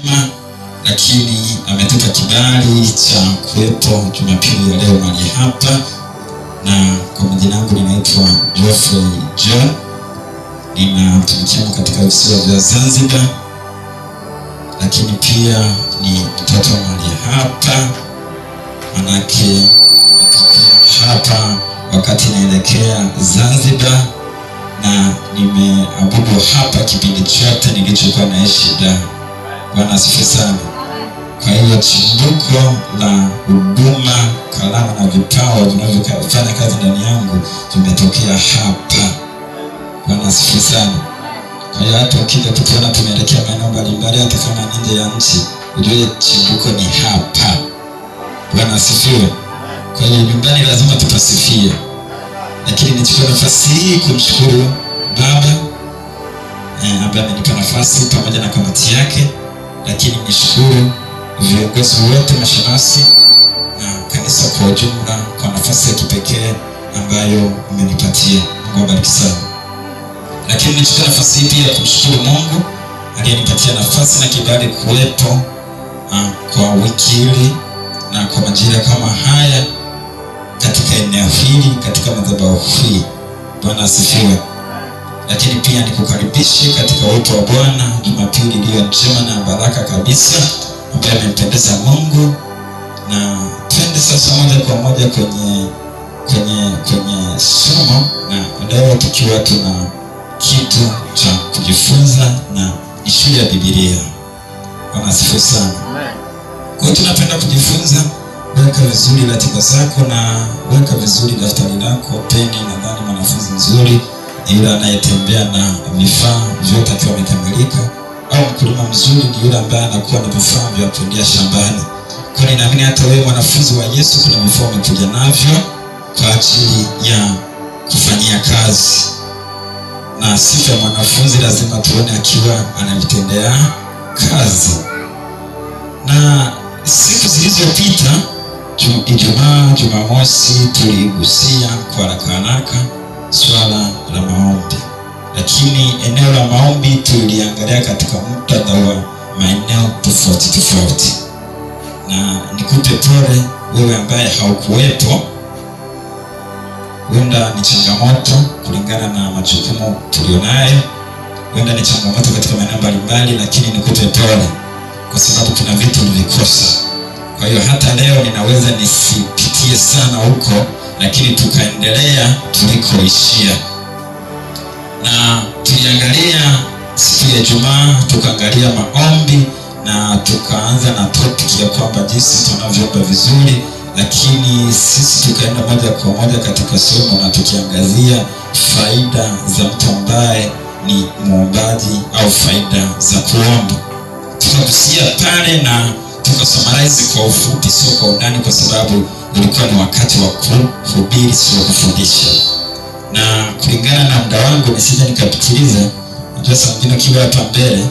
neema, lakini ametupa kibali cha kuwepo Jumapili ya leo mahali hapa. Na kwa majina yangu ninaitwa Geoffrey John, ninatumikia katika visiwa vya Zanzibar, lakini pia ni mtoto mahali hapa, manake nimetokea hapa wakati naelekea Zanzibar na nimeabudu hapa kipindi chote nilichokuwa naishi Dar. Bwana asifiwe sana. Kwa hiyo chimbuko la huduma, karama na vipawa vinavyofanya kazi ndani yangu vimetokea hapa. Bwana asifiwe sana. Kwa hiyo hata ukija tukiona tumeelekea maeneo mbalimbali, hata kama nje ya nchi, ujue chimbuko ni hapa. Bwana asifiwe. Kwa hiyo nyumbani lazima tutasifie. Lakini nichukue nafasi hii kumshukuru Baba ambaye amenipa nafasi pamoja na kamati yake, lakini nishukuru viongozi wote, mashemasi na kanisa kwa ujumla kwa nafasi ya kipekee ambayo umenipatia. Mungu abariki sana. Lakini nichukue nafasi hii pia kumshukuru Mungu aliyenipatia nafasi na kibali kuwepo kwa wiki hili na kwa majira kama haya katika eneo hili, katika madhabahu hii. Bwana asifiwe. Lakini pia nikukaribishe katika uwepo wa Bwana Jumapili iliyo njema na baraka kabisa ambayo imempendeza Mungu. Na twende sasa moja kwa moja kwenye somo, na leo tukiwa tuna kitu cha kujifunza na ni shule ya Biblia. Bwana asifiwe sana. Kwa hiyo tunapenda kujifunza. Weka vizuri ratiba zako na weka vizuri daftari lako, peni. Nadhani mwanafunzi mzuri ni yule anayetembea na vifaa vyote akiwa amekamilika, au mkulima mzuri ni yule ambaye anakuwa na vifaa vya kuendea shambani. Kwa hiyo ninaamini hata wewe mwanafunzi wa Yesu kuna vifaa umekuja navyo kwa ajili ya kufanyia kazi. Na sifa ya mwanafunzi lazima tuone akiwa anavitendea kazi. Na siku zilizopita, Ijumaa, Jumamosi, tuligusia kwa haraka swala la maombi. Lakini eneo la maombi tuliangalia katika muktadha wa maeneo tofauti. Na nikupe pole wewe ambaye haukuwepo. Wenda ni changamoto kulingana na majukumu tulionayo. Wenda ni changamoto katika maeneo mbalimbali, lakini nikupe pole kwa sababu kuna vitu nilikosa. Kwa hiyo hata leo ninaweza nisipitie sana huko, lakini tukaendelea tulikoishia. Na tuliangalia siku ya Ijumaa, tukaangalia maombi na tukaanza na topic ya kwamba jinsi tunavyoomba vizuri, lakini sisi tukaenda moja kwa moja katika somo na tukiangazia faida za mtu ambaye ni muombaji au faida za kuomba. Tukagusia pale na tukasummarize kwa ufupi, sio kwa undani, kwa sababu ulikuwa ni wakati wa kuhubiri, sio kufundisha. Na kulingana na muda wangu nisije nikapitiliza. Najua saa nyingine kiwa hapa mbele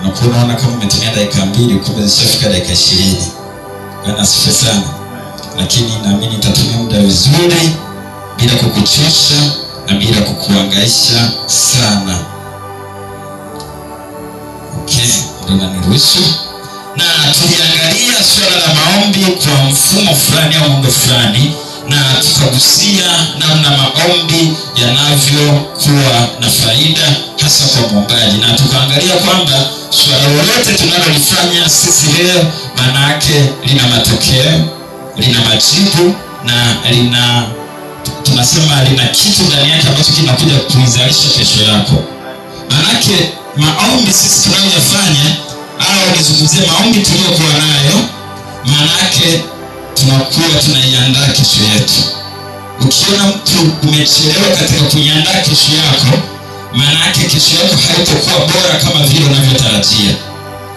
unakuwa unaona kama umetumia dakika 2 kumbe zishafika dakika 20. Bwana asifiwe sana. Lakini naamini nitatumia muda vizuri bila kukuchosha na bila kukuhangaisha sana. Okay, ndio niruhusu. Na tuliangalia swala la maombi kwa mfumo fulani au muundo fulani, na tukagusia namna maombi yanavyokuwa na faida hasa kwa muombaji. Na tukaangalia kwamba swala lolote tunalolifanya sisi leo maana yake lina matokeo, lina majibu na tunasema lina kitu ndani yake ambacho kinakuja kuizalisha kesho yako. Maana yake maombi sisi tunayofanya au nizungumzie maombi tuliyokuwa nayo, maana yake tunakuwa tunaiandaa kesho yetu. Ukiona mtu umechelewa katika kuiandaa kesho yako, maana yake kesho yako haitakuwa bora kama vile unavyotarajia.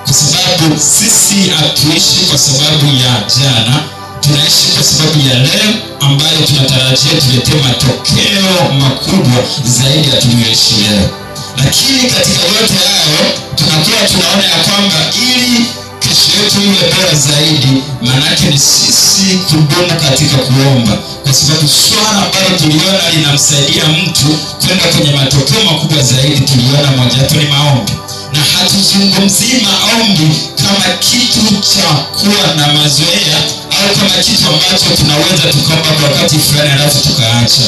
Kwa sababu sisi hatuishi kwa sababu ya jana, tunaishi kwa sababu ya leo ambayo tunatarajia tuletee matokeo makubwa zaidi ya tulivyoishi leo. Lakini katika yote hayo tunakuwa tunaona ya kwamba ili kesho yetu iwe bora zaidi, maana yake ni sisi kudumu katika kuomba, kwa sababu swala ambalo tuliona linamsaidia mtu kwenda kwenye matokeo makubwa zaidi, tuliona moja wapo ni maombi. na hatuzungumzii maombi kama kitu cha kuwa na mazoea au kama kitu ambacho tunaweza tukaomba kwa wakati fulani alafu tukaacha.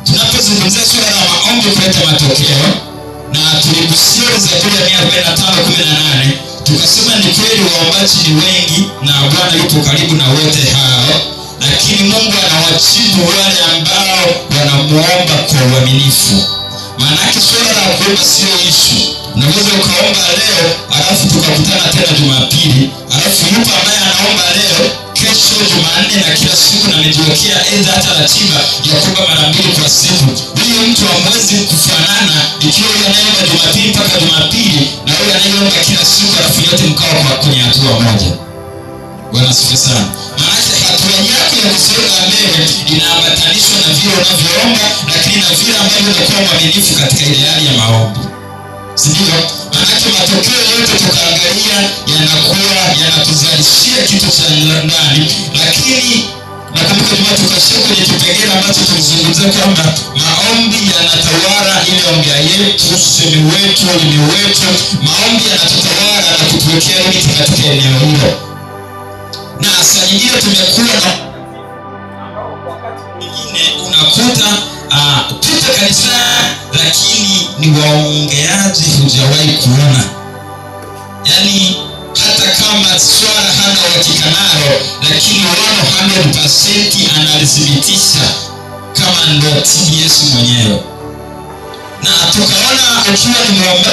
Tunapozungumzia swala la maombi kuleta matokeo, na tuligusia Zaburi ya 145:18, tukasema ni kweli waombaji ni wengi na Bwana yupo karibu na wote hao, lakini Mungu anawajibu wale ambao wanamuomba kwa uaminifu. Maanake swala la kuomba sio issue. Unaweza ukaomba leo alafu tukakutana tena Jumapili, alafu yupo ambaye anaomba leo, kesho Jumanne na kila siku, na amejiwekea aidha hata ratiba ya kuomba mara 2 kwa siku. Huyo mtu hamwezi kufanana ikiwa yule anayeomba Jumapili mpaka Jumapili na yule anayeomba kila siku, alafu yote mkao kwenye hatua moja. Bwana asifiwe sana. Maana hatua yako ya kusonga mbele inaambatanishwa na vile unavyoomba, lakini na vile ambavyo unakuwa mwaminifu katika ile hali ya maombi. Sindio? Maana matokeo yote tukaangalia yanakuwa yanatuzalishia kitu cha ndani, lakini nakumbuka Jumaa tukashia kwenye kipengele ambacho tulizungumzia kwamba maombi yanatawala ile ongea yetu, usemi wetu, ulimi wetu. Maombi yanatutawala na kutuwekea limiti katika eneo hilo. Na saa nyingine tumekuwa na wakati mwingine unakuta tupo kanisa lakini ni waongeaji hujawahi kuona. Yaani hata kama swala hana uhakika nalo, lakini 100% analithibitisha kama ndo Yesu mwenyewe. Na tukaona ukiwa ni mwomba,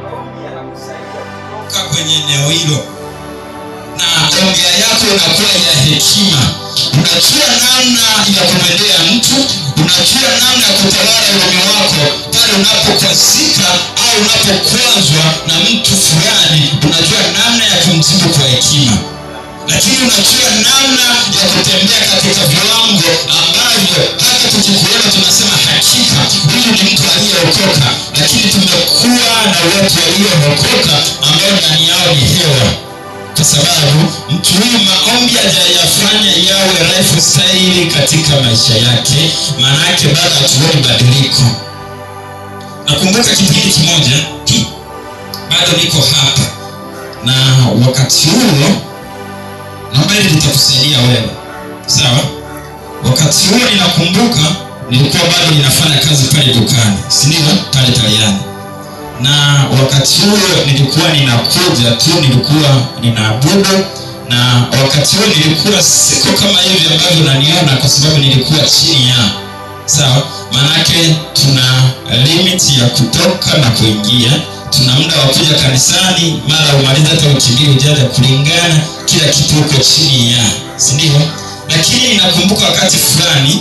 maombi yanakusaidia kutoka kwenye eneo hilo, na ongea yako inakuwa ya hekima. Unajua namna ya kumwendea mtu, unajua namna ya kutawala ulimi wako pale unapokwazika au unapokwazwa na mtu fulani. Unajua namna ya kumjibu kwa hekima, lakini unajua namna ya kutembea katika viwango ambavyo hata tukikuona tunasema hakika huyu ni mtu aliyeokoka. Lakini tumekuwa na watu waliookoka ambao ndani yao ni hewa, kwa sababu mtu huyu maombi hajayafanya yawe lifestyle katika maisha yake. Maanake bado hatuoni badiliko. Nakumbuka kipindi kimoja, bado niko hapa, na wakati huo naomba hili litakusaidia wewe, sawa? Wakati huo ninakumbuka nilikuwa bado ninafanya kazi pale dukani, si ndio? Pale Taliani. Na wakati huo nilikuwa ninakuja tu, nilikuwa ninaabudu, na wakati huo nilikuwa siko kama hivi ambavyo unaniona, kwa sababu nilikuwa chini ya, sawa? Maanake tuna limit ya kutoka na kuingia, tuna muda wa kuja kanisani, mara umaliza hata ukibiri ujaja, kulingana kila kitu huko chini ya, si ndio? Lakini nakumbuka wakati fulani,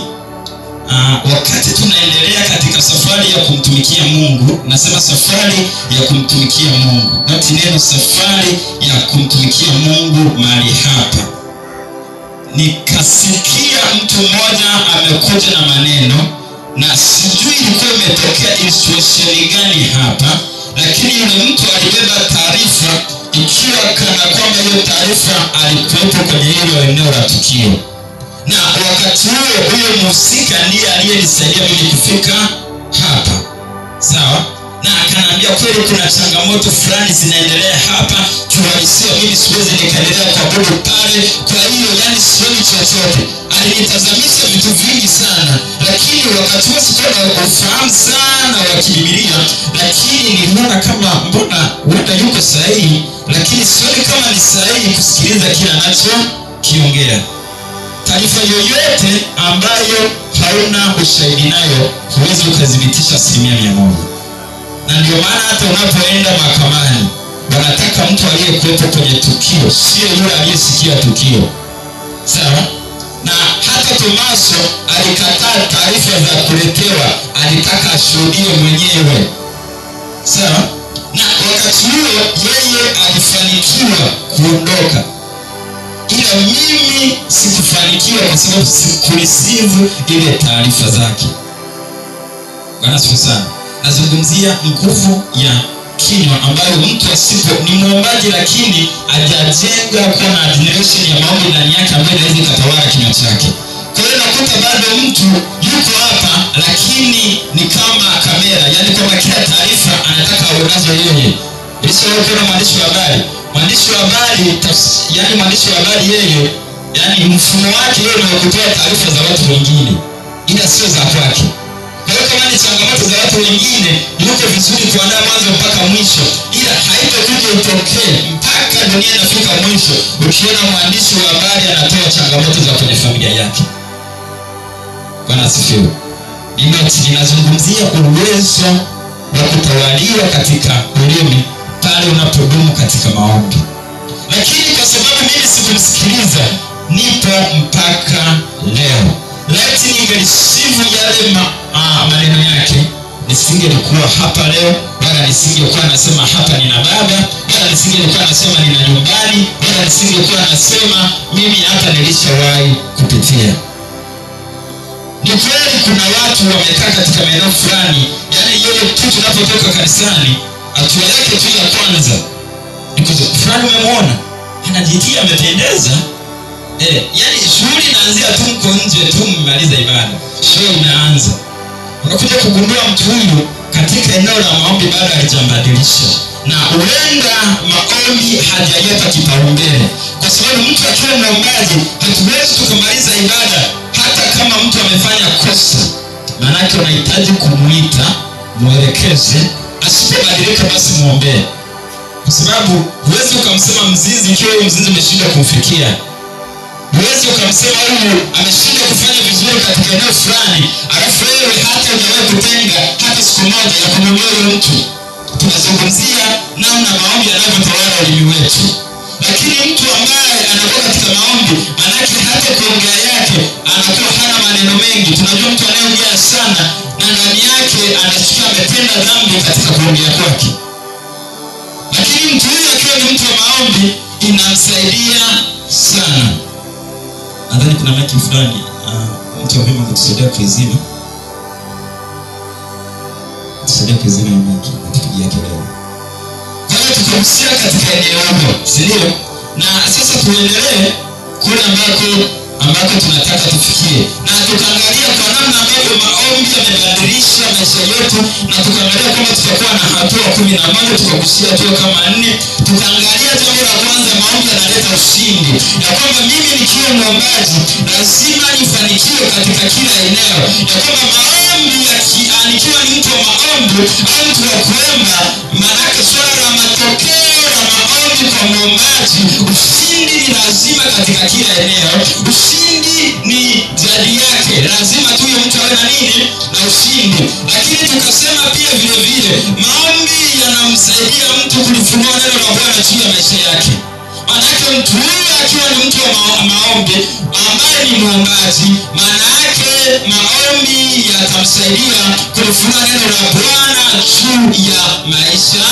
wakati tunaendelea katika safari ya kumtumikia Mungu, nasema safari ya kumtumikia Mungu, noti neno safari ya kumtumikia Mungu mahali hapa, nikasikia mtu mmoja amekuja na maneno, na sijui ilikuwa imetokea instruction gani hapa, lakini yule mtu alibeba taarifa ikiwa kana kwamba hiyo taarifa alikuwepo kwenye hilo eneo la tukio. Na wakati huo huyo mhusika ndiye aliyenisaidia mimi kufika hapa, sawa? Na akaniambia kweli kuna changamoto fulani zinaendelea hapa, kiuhalisia mimi siwezi nikaendelea kuabudu pale, kwa hiyo yani sioni chochote. Alinitazamisha vitu vingi sana, lakini wakati huo sikuwa na ufahamu sana wa Biblia, lakini niliona kama mbona huenda yuko sahihi, lakini sioni kama ni sahihi kusikiliza kila anachokiongea. Taarifa yoyote ambayo hauna ushahidi nayo huwezi ukadhibitisha 100%. Na ndio maana hata unapoenda mahakamani wanataka mtu aliyekuwepo kwenye tukio, sio yule aliyesikia tukio, sawa? Na hata Tomaso alikataa taarifa za kuletewa, alitaka ashuhudie mwenyewe, sawa? Na wakati huo yeye alifanikiwa kuondoka, ila mimi sikufanikiwa kwa sababu sikureceive ile taarifa zake. Bwana asifiwe sana. Nazungumzia nguvu ya kinywa ambayo mtu asipo ni muombaji lakini hajajenga kuwa na generation ya maombi ndani yake ambayo inaweza ikatawala kinywa chake. Kwa hiyo nakuta bado mtu yuko hapa lakini ni kama kamera, yani kwamba kila taarifa anataka aonazo yeye. Kuna mwandishi wa habari, yani mwandishi wa habari yeye, yani mfumo wake yeye ni kutoa taarifa za watu wengine, ila sio za kwake. Kwa hiyo kama ni changamoto za watu wengine, yuko vizuri kuandaa mwanzo mpaka mwisho, ila haitakuja itokee mpaka dunia inafika mwisho ukiona mwandishi wa habari anatoa changamoto za kwenye familia yake. Bwana asifiwe. Ninazungumzia uwezo wa kutawaliwa katika ulimi pale unapodumu katika maombi. Lakini kwa sababu mimi sikumsikiliza, nipo mpaka leo. Laiti ningelisifu yale maneno yake, nisingelikuwa hapa leo, wala nisingekuwa nasema hapa nina baba, wala nisingekuwa nasema nina nyumbani, wala nisingekuwa nasema mimi hata nilishawahi kupitia. Ni kweli kuna watu wamekaa katika maeneo fulani, yani yeye tu tunapotoka kanisani, hatua yake tu ya kwanza ni fulani umemwona anajitia amependeza. Yani shughuli inaanzia tu mko nje tu mmaliza ibada, show inaanza. Unakuja kugundua mtu huyu katika eneo la maombi bado halijambadilisha, na huenda maombi hajaipa kipaumbele, kwa sababu mtu akiwa mwombaji hatuwezi tukamaliza ibada hata kama mtu amefanya kosa. Maana yake unahitaji kumuita, muelekeze, asipobadilika basi muombee. Kwa sababu huwezi ukamsema mzinzi ikiwa huyo mzinzi umeshindwa kumfikia. Huwezi ukamsema huyu ameshindwa kufanya vizuri katika eneo fulani, alafu wewe hata hujawahi kutenga hata siku moja ya kumwambia huyo mtu. Tunazungumzia namna maombi yanavyotawala ulimi wetu. Lakini mtu ambaye anakuwa katika maombi, manake hata kuongea yake anakuwa hana maneno mengi. Tunajua mtu anayeongea sana na ndani yake anasikia ametenda dhambi katika kuongea kwake. Lakini mtu huyu akiwa ni mtu wa maombi, inamsaidia sana. Nadhani kuna maki fulani mtu wa mema kutusaidia kuizima. Tusaidia kuizima ya maki natupigia kelele. Kwa hiyo tukahusia katika eneo hilo, si ndio? Na sasa tuendelee kule ambako tunataka tufikie, na tukaangalia kwa namna ambavyo maombi yamebadilisha maisha yetu, na tukaangalia kwamba tutakuwa na hatua 11, tukagusia hatua kama 4. Tukaangalia jambo la kwanza, maombi yanaleta ushindi, ya kwamba mimi nikiwa mwombaji lazima nifanikiwe katika kila eneo, ya kwamba maombi nikiwa ni mtu wa maombi au mtu wa kuomba, maanake swala la matokeo ya maombi kwa mwombaji, ushindi ni lazima katika kila eneo. Ushindi ni jadi yake, lazima tu huyo mtu awe na nini? Na ushindi. Lakini tukasema pia vile vile maombi yanamsaidia mtu kulifunua neno la Bwana juu ya maisha yake. Maanake mtu huyu akiwa ni mtu wa maombi ambaye ni mwombaji, maanake maombi yatamsaidia kulifunua neno la Bwana juu ya maisha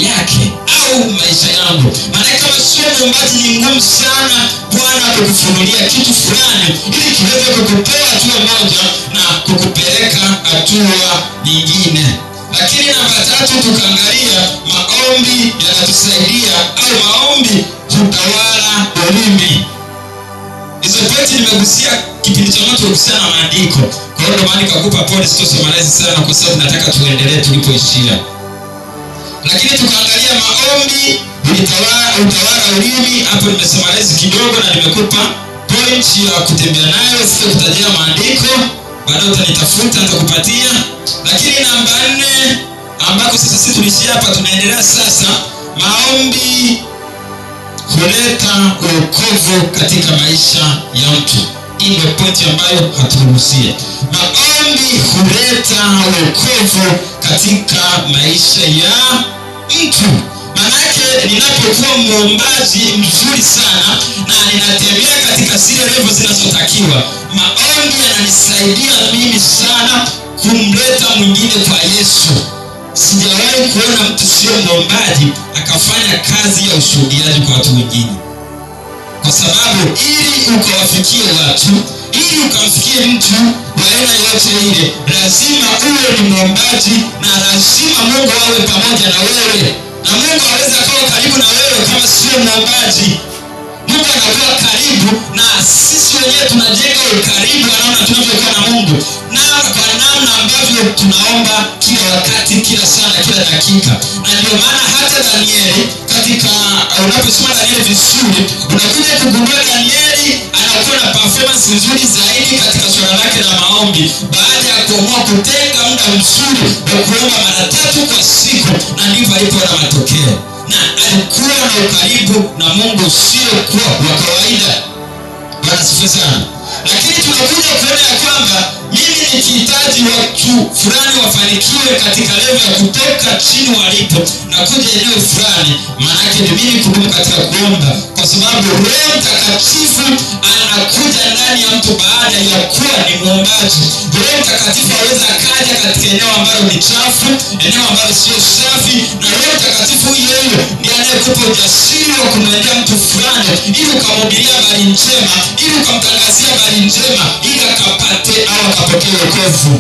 yake au maisha yangu. Maana kama sio mwombaji, ni ngumu sana Bwana kukufunulia kitu fulani ili kiweze kukutoa hatua moja na kukupeleka hatua nyingine. Lakini namba 3 tukaangalia maombi yanatusaidia au maombi hutawala ulimi. Hizo pointi nimegusia kipindi cha mwanzo kuhusiana na maandiko. Kwa hiyo ndio maana nikakupa pole, sitosomaliza sana kwa sababu nataka tuendelee tulipoishia. Lakini tukaangalia maombi utawala ulimi. Hapo nimesummarize kidogo na nimekupa point ya kutembea nayo, sitakutajia maandiko, baadaye utanitafuta nitakupatia. Lakini namba 4 ambako sisi tulishia hapa, tunaendelea sasa. Maombi huleta wokovu katika maisha ya mtu. Hii ndio point ambayo haturuhusie. Maombi huleta wokovu katika maisha ya mtu. Manake ninapokuwa mwombaji mzuri sana na ninatembea katika zile level zinazotakiwa, maombi yananisaidia mimi sana kumleta mwingine kwa Yesu. Sijawahi kuona mtu sio mwombaji akafanya kazi ya ushuhudiaji kwa watu wengine, kwa sababu ili ukawafikie watu, ili ukamfikie mtu wa aina yote ile, lazima uwe ni mwombaji na lazima Mungu awe pamoja na wewe. Na Mungu hawezi kuwa karibu na wewe kama sio mwombaji. Mungu anakuwa karibu na sisi wenyewe tunajenga ukaribu, anaona tunavyokuwa na Mungu. Na kwa ambavyo tunaomba kila wakati, kila sana, kila dakika. Na ndio maana hata Danieli, katika unaposoma Danieli vizuri, unakuja kugundua Danieli anakuwa na performance nzuri zaidi katika swala lake la maombi, baada ya kuamua kutenga muda mzuri wa kuomba mara 3 kwa siku, na ndivyo alipoona matokeo. Na alikuwa na ukaribu na Mungu sio kwa wa kawaida. Bwana sifa sana. Lakini tunakuja kuona ya kwamba mimi nikihitaji watu fulani wafanikiwe katika level ya kutoka chini walipo na kuja eneo fulani, maana yake ni mimi kudumu katika kuomba, kwa sababu Roho Mtakatifu anakuja ndani ya mtu baada ya kuwa ni muombaji. Roho Mtakatifu hawezi akaja katika eneo ambalo ni chafu, eneo ambalo sio safi, na Roho Mtakatifu yeye ndiye anayekupa ujasiri wa kumwendea mtu fulani ili ukamhubiria habari njema, ili ukamtangazia habari njema, ili akapate au akapokea wokovu.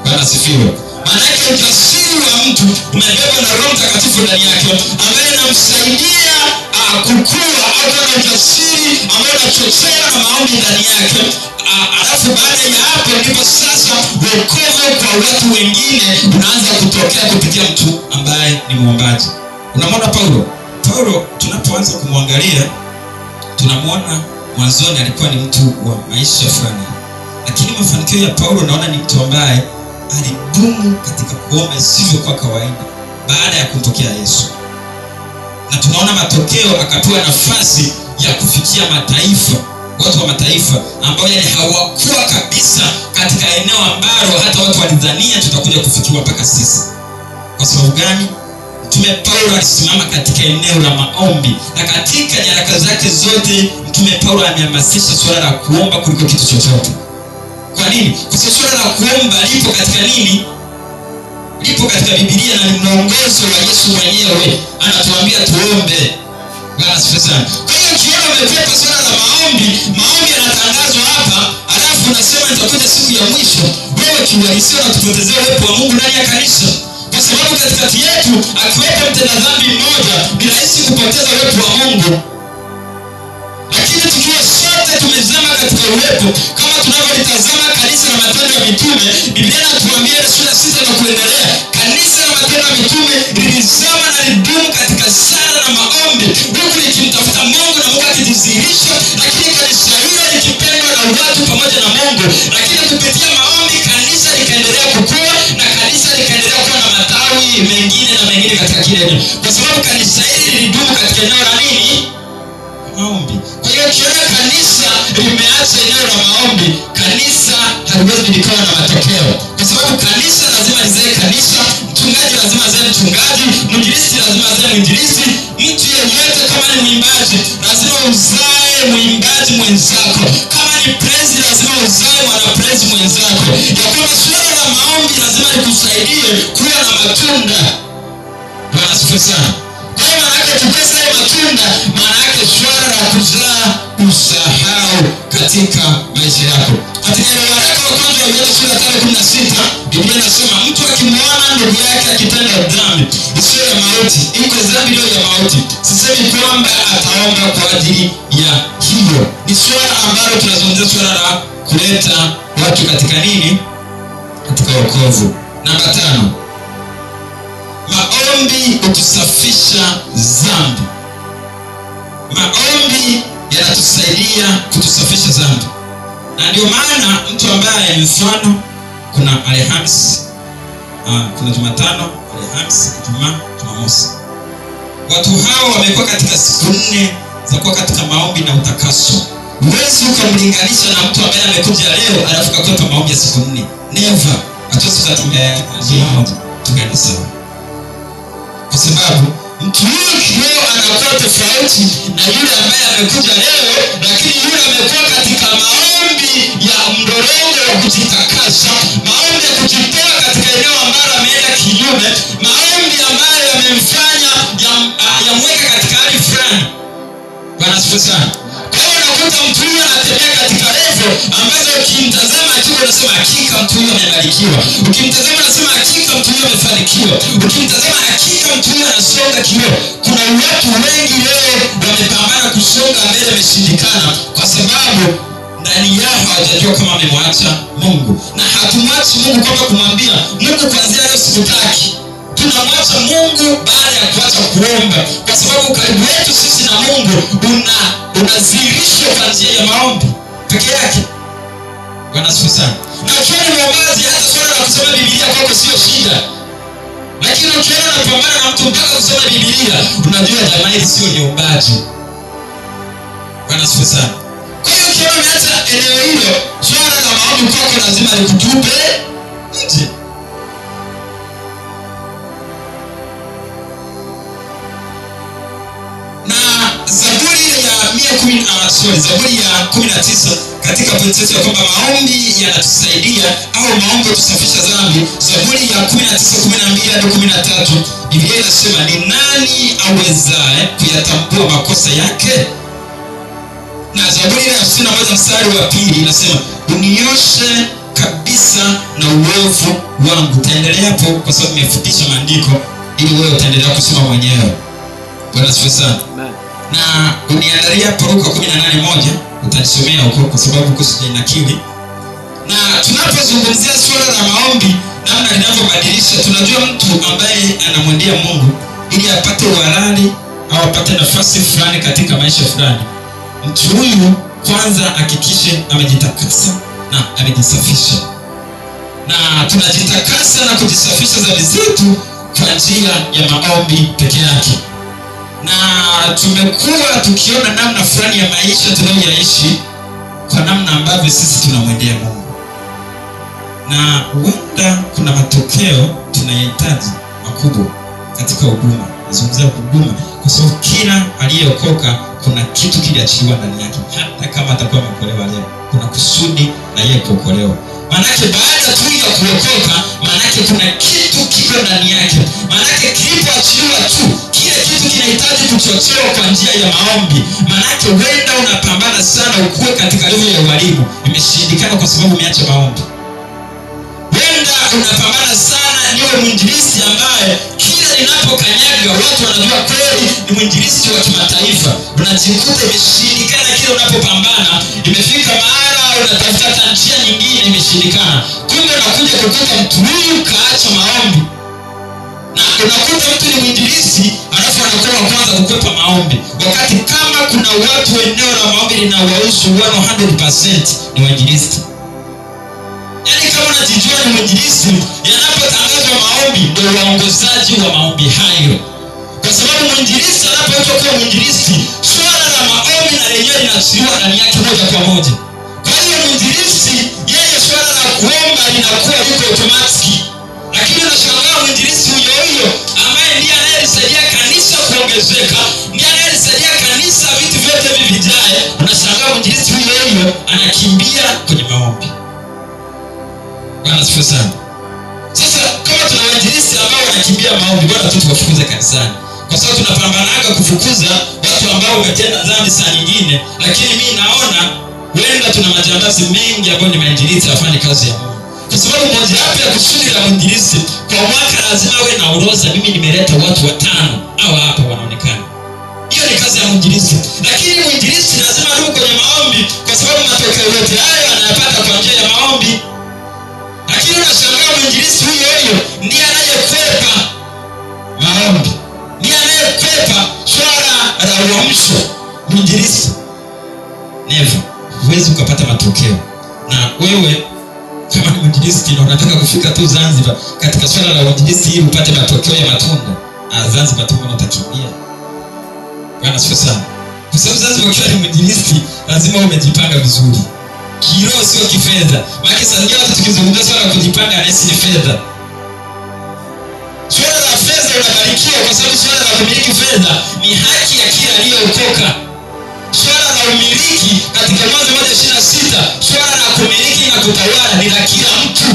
Bwana sifiwe. Maana yake ujasiri wa mtu umebeba na Roho Mtakatifu ndani yake, ambaye anamsaidia kukua au kuwa na ujasiri ambao unachochewa na maombi ndani yake. Alafu baada ya hapo ndipo sasa wokovu kwa watu wengine unaanza kutokea kupitia mtu ambaye ni muombaji. Unamwona Paulo tunapoanza kumwangalia, tunamwona mwanzoni alikuwa ni mtu wa maisha fulani, lakini mafanikio ya Paulo naona ni mtu ambaye alidumu katika kuomba isivyo kwa kawaida baada ya kumpokea Yesu. Na tunaona matokeo, akapewa nafasi ya kufikia mataifa, watu wa mataifa ambao yani hawakuwa kabisa katika eneo ambalo hata watu walidhania tutakuja kufikiwa mpaka sisi. Kwa sababu gani? Mtume Paulo alisimama katika eneo la maombi, na katika nyaraka zake zote Mtume Paulo amehamasisha swala la kuomba kuliko kitu chochote. Kwa nini? Kwa sababu swala la kuomba lipo katika nini? Lipo katika Biblia, na ni mwongozo wa Yesu mwenyewe. Anatuambia tuombe. Bwana asifiwe sana. Kwa hiyo ukiona umekwepa swala la maombi yanatangazwa hapa, alafu unasema nitakuja siku ya mwisho, wewe kiuhalisia unatupotezea uwepo wa Mungu ndani ya kanisa. Kwa sababu katikati yetu akiwepo mtenda dhambi mmoja, ni rahisi kupoteza uwepo wa Mungu. Lakini tukiwa sote tumezama katika uwepo, kama tunavyolitazama kanisa la Matendo ya Mitume, Biblia inatuambia sura 6 na kuendelea, kanisa la Matendo ya Mitume lilizama na lidumu katika sala na maombi, huku likimtafuta Mungu na Mungu akijidhihirisha, lakini kanisa hilo likipendwa na watu pamoja na Mungu. Lakini kupitia maombi kanisa likaendelea kukua, na kanisa likaendelea kuwa na matawi mengine na mengine katika kile eneo, kwa sababu kanisa hili lilidumu katika eneo la nini? Maombi. Kwa hiyo ukiona kanisa limeacha eneo la maombi, kanisa haliwezi likawa na matokeo, kwa sababu kanisa lazima lizae kanisa, mchungaji lazima azae mchungaji, mwinjilisti lazima azae mwinjilisti, mtu yeyote kama ni mwimbaji lazima uzae mwimbaji mwenzako, kama ni praise lazima uzae mwana praise mwenzako. Ya kwamba swala la maombi lazima likusaidie kuwa na matunda. Bwana asifiwe sana. Kwa hiyo maana yake tukesa ya matunda, maana yake swala la kuzaa usahau katika maisha yako. Katika waraka wa kwanza wa Yohana sura 5:16, Biblia inasema mtu akimwona ndugu yake akitenda dhambi isiyo ya mauti, iko dhambi ile ya mauti, sisemi kwamba ataomba kwa ajili ya hiyo. Ni swala ambalo tunazungumzia, swala la kuleta watu katika nini? Katika wokovu. Namba 5, maombi hutusafisha dhambi. Maombi yanatusaidia kutusafisha dhambi. Na ndio maana mtu ambaye mfano, kuna Alhamisi, kuna Jumatano, Alhamisi, Ijumaa, Jumamosi. Watu hao wamekuwa katika siku 4 za kuwa katika maombi na utakaso. Huwezi ukamlinganisha na mtu ambaye amekuja leo alafu kakwepa maombi ya siku 4. Never. Hatuwezi tukatungana sawa. Kwa sababu mtu leo anakuwa tofauti na yule ambaye amekuja leo, lakini yule amekuwa katika maombi ya mdorongo wa kujitakasa, maombi ya kujitoa katika eneo ambalo ameenda kinyume, maombi ambayo yamemfanya yamweka katika hali fulani. Bwana asifiwe sana. Kwa hiyo unakuta mtu huyo anatembea katika level ambazo ukimtazama akiwa unasema hakika mtu huyo amebarikiwa. Ukimtazama unasema hakika mtu huyo amefanikiwa. Ukimtazama hakika mtu huyo anasonga kioo. Kuna watu wengi leo wamepambana kusonga mbele, wameshindikana kwa sababu ndani yao hawajajua kama wamemwacha Mungu. Na hatumwachi Mungu kwamba kumwambia Mungu kuanzia leo sikutaki. Tunamwacha Mungu baada ya kuacha kuomba, kwa sababu karibu yetu sisi na Mungu unazirishwa kwa njia ya maombi peke yake. Bwana asifiwe sana. Na ukiona mwombaji, hata swala la kusoma Biblia kwako sio shida. Lakini ukiona unapambana na mtu mpaka kusoma Biblia, unajua jamaa hili sio niombaji. Bwana asifiwe sana. Kwa hiyo ukiona umeacha eneo hilo, swala la maombi kwako lazima likutupe nje. Zaburi ya 19 katika pointi ya kwamba maombi yanatusaidia au maombi tusafisha dhambi. Zaburi ya 19:12 hadi 13, Biblia inasema, ni nani awezaye kuyatambua makosa yake? Na Zaburi ya 51 mstari wa 2 inasema, unioshe kabisa na uovu wangu. Taendelea hapo kwa sababu nimefupisha maandiko ili wewe utaendelea kusoma mwenyewe. Bwana asifiwe sana. Na uniandalia Luka 18:1 utanisomea huko kwa sababu kusijainakili. Na tunapozungumzia swala la maombi, namna linavyobadilisha, tunajua mtu ambaye anamwendea Mungu ili apate uhalali au apate nafasi fulani katika maisha fulani, mtu huyu kwanza hakikishe amejitakasa na amejisafisha. Na tunajitakasa na kujisafisha dhambi zetu kwa njia ya maombi peke yake. Na tumekuwa tukiona namna fulani ya maisha tunayoyaishi kwa namna ambavyo sisi tunamwendea Mungu, na huenda kuna matokeo tunayahitaji makubwa katika huduma. Nazungumzia huduma kwa sababu kila aliyeokoka kuna kitu kiliachiliwa ndani yake. Hata kama atakuwa ameokolewa leo, kuna kusudi na yeye kuokolewa. Maanake baada tu ya kuokoka, maanake kuna kitu kiko ndani yake. Maanake kilipoachiliwa tu, kile kitu kinahitaji kuchochewa kwa njia ya maombi. Maanake wenda unapambana sana ukue katika level ya uhalimu, imeshindikana kwa sababu umeacha maombi. Wenda unapambana sana niwe mwinjilisti ambaye kila ninapokanyaga watu wanajua kweli ni mwinjilisti wa kimataifa. Unajikuta imeshindikana kile unapopambana. Imefika mahala unatafuta njia nyingine, imeshindikana. Kumbe unakuja kukuta mtu huyu kaacha maombi. Na unakuta mtu ni mwinjilisti alafu anakuwa wa kwanza kukwepa maombi, wakati kama kuna watu eneo la maombi linawahusu 100% ni wainjilisti. Yaani kama unajijua ni mwinjilisti, yanapotangazwa maombi ndio waongozaji wa maombi hayo. Kwa sababu mwinjilisti anapoitwa kuwa mwinjilisti, swala la maombi na lenyewe linachiliwa ndani yake moja kwa moja. Kwa hiyo mwinjilisti yeye swala la kuomba linakuwa liko automatic. Lakini unashangaa mwinjilisti huyo huyo ambaye ndiye anayesaidia kanisa kuongezeka, ndiye anayesaidia kanisa vitu vyote vivijae, unashangaa mwinjilisti huyo huyo anakimbia kwenye maombi. Bwana asifiwe sana. Sasa kama tuna wainjilisti ambao wanakimbia maombi, bora tu tuwafukuze kanisani. Kwa sababu tunapambanaga kufukuza watu ambao wametenda dhambi saa nyingine, lakini mimi naona wenda tuna majambazi mengi ambao ni wainjilisti wafanye kazi ya Mungu. Kwa sababu moja wapo ya kusudi la mwinjilisti kwa mwaka lazima awe na orodha, mimi nimeleta watu 5 au hapa wanaonekana. Hiyo ni kazi ya mwinjilisti. Lakini mwinjilisti lazima awe kwenye maombi, kwa sababu matokeo yote hayo anayapata kwa njia ya maombi. Lakini unashangaa mwinjilisti huyo huyo ndiye anayekwepa maombi, ndiye anayekwepa swala la uamsho. Mwinjilisti never, huwezi ukapata matokeo. Na wewe kama ni mwinjilisti na unataka kufika tu Zanzibar katika swala la mwinjilisti ili upate matokeo ya matunda, Zanzibar tu unatakimbia. Bwana asifiwe sana. Kwa sababu Zanzibar ukiwa ni mwinjilisti lazima umejipanga vizuri. Kiroho sio kifedha. Maana sasa watu tukizungumza swala la kujipanga anahisi ni fedha. Swala la fedha unabarikiwa kwa sababu swala la kumiliki fedha ni haki ya kila aliyeokoka. Swala la umiliki katika Mwanzo 1:26, swala la kumiliki na kutawala ni la kila mtu.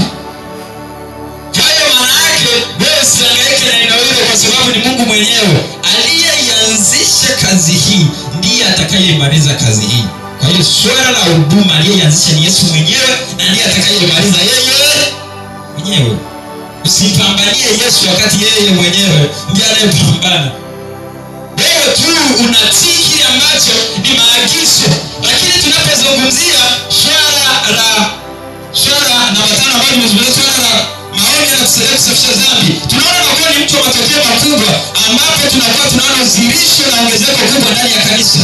Kwa hiyo maana yake wewe usihangaike na eneo hilo, kwa sababu ni Mungu mwenyewe aliyeianzisha kazi hii, ndiye atakayemaliza kazi hii. Kwa hiyo swala la huduma aliyeanzisha ni Yesu mwenyewe na ndiye atakayemaliza yeye mwenyewe. Usipambanie Yesu wakati yeye mwenyewe ndiye anayepambana. Wewe tu unatii kile ambacho ni maagizo. Lakini tunapozungumzia swala kusafisha dhambi. Tunaona anakuwa ni mtu wa matokeo makubwa, ambapo tunakuwa tunaona udhihirisho na ongezeko kubwa ndani ya kanisa,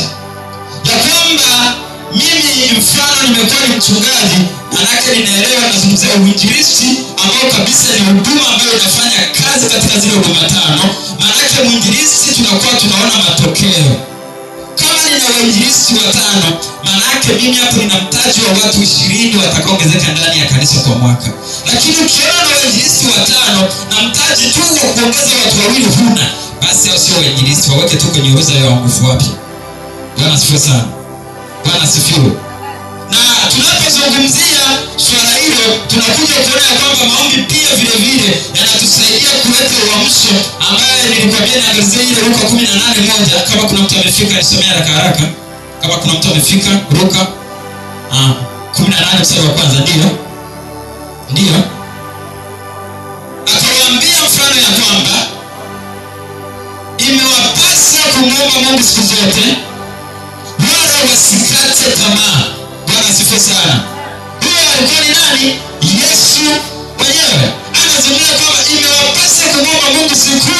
ya kwamba mimi mfano nimekuwa ni mchungaji, manake ninaelewa nazungumzia uinjilisti ambao kabisa ni huduma ambayo inafanya kazi katika zile huduma tano. Manake mwinjilisti tunakuwa tunaona matokeo. Kama nina wainjilisti watano, manake mimi hapo nina mtaji wa watu 20 watakaoongezeka ndani ya kanisa kwa mwaka. Lakini ukiona na wainjilisti watano na mtaji tu wa kuongeza watu 2 huna, basi hao sio wainjilisti, waweke tu kwenye orodha ya waongofu wapya. Bwana asifiwe sana. Bwana asifiwe. Na tunapozungumzia swala hilo, tunakuja kuona ya kwamba maombi pia vile vile yanatusaidia kuleta uamsho, ambaye nilikwambia niangazie ile Luka 18:1. Kama kuna mtu amefika nisomea haraka haraka. Kama kuna mtu amefika Luka 18 mstari wa kwanza. Ndio. Akawaambia mfano ya kwamba imewapasa kumwomba Mungu siku zote, wala wasikate tamaa. Bwana asifiwe sana. Huyo alikuwa ni nani? Yesu mwenyewe. Anazungumza kwamba imewapasa kumwomba Mungu siku